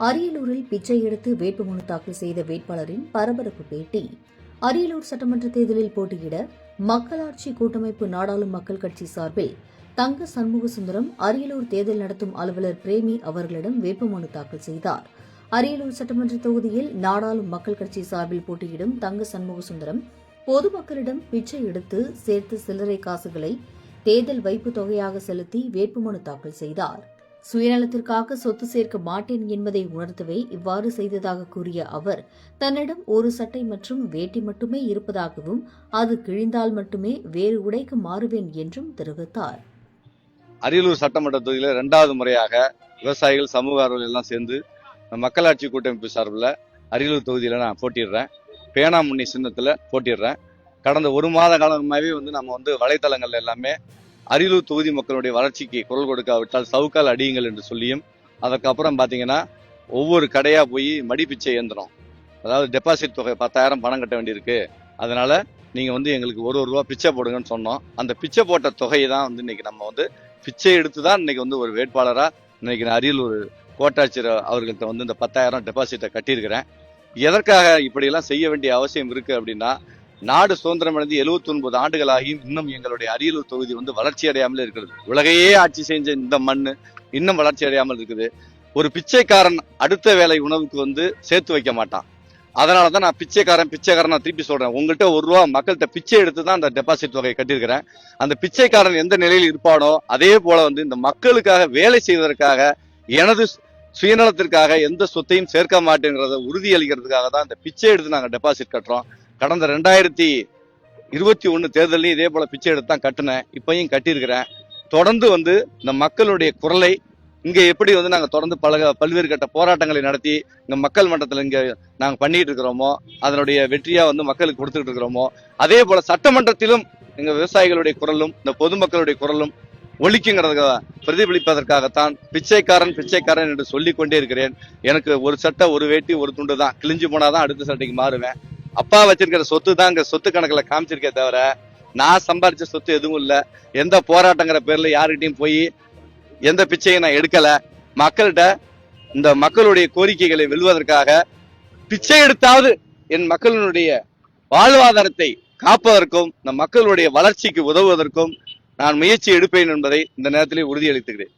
அரியலூரில் பிச்சை எடுத்து வேட்புமனு தாக்கல் செய்த வேட்பாளரின் பரபரப்பு பேட்டி. அரியலூர் சட்டமன்ற தேர்தலில் போட்டியிட மக்களாட்சி கூட்டமைப்பு நாடாளும் மக்கள் கட்சி சார்பில் தங்க சண்முகசுந்தரம் அரியலூர் தேர்தல் நடத்தும் அலுவலர் பிரேமி அவர்களிடம் வேட்புமனு தாக்கல் செய்தார். அரியலூர் சட்டமன்ற தொகுதியில் நாடாளும் மக்கள் கட்சி சார்பில் போட்டியிடும் தங்க சண்முகசுந்தரம் பொதுமக்களிடம் பிச்சை எடுத்து சேர்த்து சில்லறை காசுகளை தேர்தல் வைப்பு தொகையாக செலுத்தி வேட்புமனு தாக்கல் செய்தார். சுயநலத்திற்காக சொத்து சேர்க்க மாட்டேன் என்பதை உணர்த்தவே இவ்வாறு செய்ததாக கூறிய அவர், தன்னிடம் ஒரு சட்டை மற்றும் வேட்டி மட்டுமே இருப்பதாகவும் அது கிழிந்தால் மட்டுமே வேறு உடைக்கு மாறுவேன் என்றும் தெரிவித்தார். அரியலூர் சட்டமன்ற தொகுதியில் 2வது முறையாக விவசாயிகள், சமூக ஆர்வலர்கள் எல்லாம் சேர்ந்து மக்களாட்சி கூட்டமைப்பு சார்பில் அரியலூர் தொகுதியில் நான் போட்டிடுறேன். பேனா முன்னி சின்னத்தில் போட்டிடுறேன். கடந்த ஒரு மாத காலமாகவே நம்ம வலைத்தளங்கள் எல்லாமே அரியலூர் தொகுதி மக்களுடைய வளர்ச்சிக்கு குரல் கொடுக்காவிட்டால் சவுக்கால் அடியுங்கள் என்று சொல்லியும், அதுக்கப்புறம் பார்த்தீங்கன்னா ஒவ்வொரு கடையாக போய் மடிப்பிச்சை ஏந்திரம், அதாவது டெபாசிட் தொகை 10,000 பணம் கட்ட வேண்டியிருக்கு, அதனால நீங்கள் எங்களுக்கு ஒரு ரூபா பிச்சை போடுங்கன்னு சொன்னோம். அந்த பிச்சை போட்ட தொகையை தான் இன்னைக்கு நம்ம பிச்சை எடுத்து தான் இன்னைக்கு ஒரு வேட்பாளராக இன்னைக்கு நான் அரியலூர் கோட்டாட்சியர் அவர்கள்ட்ட இந்த 10,000 டெபாசிட்டை கட்டியிருக்கிறேன். எதற்காக இப்படியெல்லாம் செய்ய வேண்டிய அவசியம் இருக்கு அப்படின்னா, நாடு சுதந்திரம் அடைந்து 79 ஆண்டுகளாகியும் இன்னும் எங்களுடைய அரியலூர் தொகுதி வளர்ச்சி அடையாமல் இருக்கிறது. உலகையே ஆட்சி செஞ்ச இந்த மண்ணு இன்னும் வளர்ச்சி அடையாமல் இருக்குது. ஒரு பிச்சைக்காரன் அடுத்த வேலை உணவுக்கு சேர்த்து வைக்க மாட்டான். அதனாலதான் நான் பிச்சைக்காரன் நான் திருப்பி சொல்றேன். உங்கள்கிட்ட ஒரு ரூபா மக்கள்கிட்ட பிச்சை எடுத்து தான் அந்த டெபாசிட் தொகையை கட்டியிருக்கிறேன். அந்த பிச்சைக்காரன் எந்த நிலையில் இருப்பானோ அதே போல இந்த மக்களுக்காக வேலை செய்வதற்காக, எனது சுயநலத்திற்காக எந்த சொத்தையும் சேர்க்க மாட்டேங்கிறத உறுதி அளிக்கிறதுக்காக தான் இந்த பிச்சை எடுத்து நாங்கள் டெபாசிட் கட்டுறோம். கடந்த 2021 தேர்தலையும் இதே போல பிச்சை எடுத்து தான் கட்டினேன். இப்பயும் கட்டியிருக்கிறேன். தொடர்ந்து இந்த மக்களுடைய குரலை இங்க எப்படி நாங்க தொடர்ந்து பல்வேறு கட்ட போராட்டங்களை நடத்தி இங்க மக்கள் மன்றத்தில் இங்க நாங்க பண்ணிட்டு இருக்கிறோமோ, அதனுடைய வெற்றியா மக்களுக்கு கொடுத்துட்டு இருக்கிறோமோ, அதே போல சட்டமன்றத்திலும் எங்க விவசாயிகளுடைய குரலும் இந்த பொதுமக்களுடைய குரலும் ஒழிக்குங்கிறத பிரதிபலிப்பதற்காகத்தான் பிச்சைக்காரன் என்று சொல்லிக் கொண்டே இருக்கிறேன். எனக்கு ஒரு சட்டை, ஒரு வேட்டி, ஒரு துண்டு தான். கிழிஞ்சு போனாதான் அடுத்த சட்டைக்கு மாறுவேன். அப்பா வச்சிருக்கிற சொத்து தான் இங்க சொத்து கணக்குல காமிச்சிருக்கே தவிர நான் சம்பாரிச்ச சொத்து எதுவும் இல்ல. எந்த போராட்டங்கிற பேர்ல யாருகிட்டையும் போய் எந்த பிச்சையும் நான் எடுக்கல. மக்கள்கிட்ட இந்த மக்களுடைய கோரிக்கைகளை வெல்வதற்காக பிச்சை எடுத்தாவது என் மக்களுடைய வாழ்வாதாரத்தை காப்பதற்கும் இந்த மக்களுடைய வளர்ச்சிக்கு உதவுவதற்கும் நான் முயற்சி எடுப்பேன் என்பதை இந்த நேரத்திலே உறுதியளித்துகிறேன்.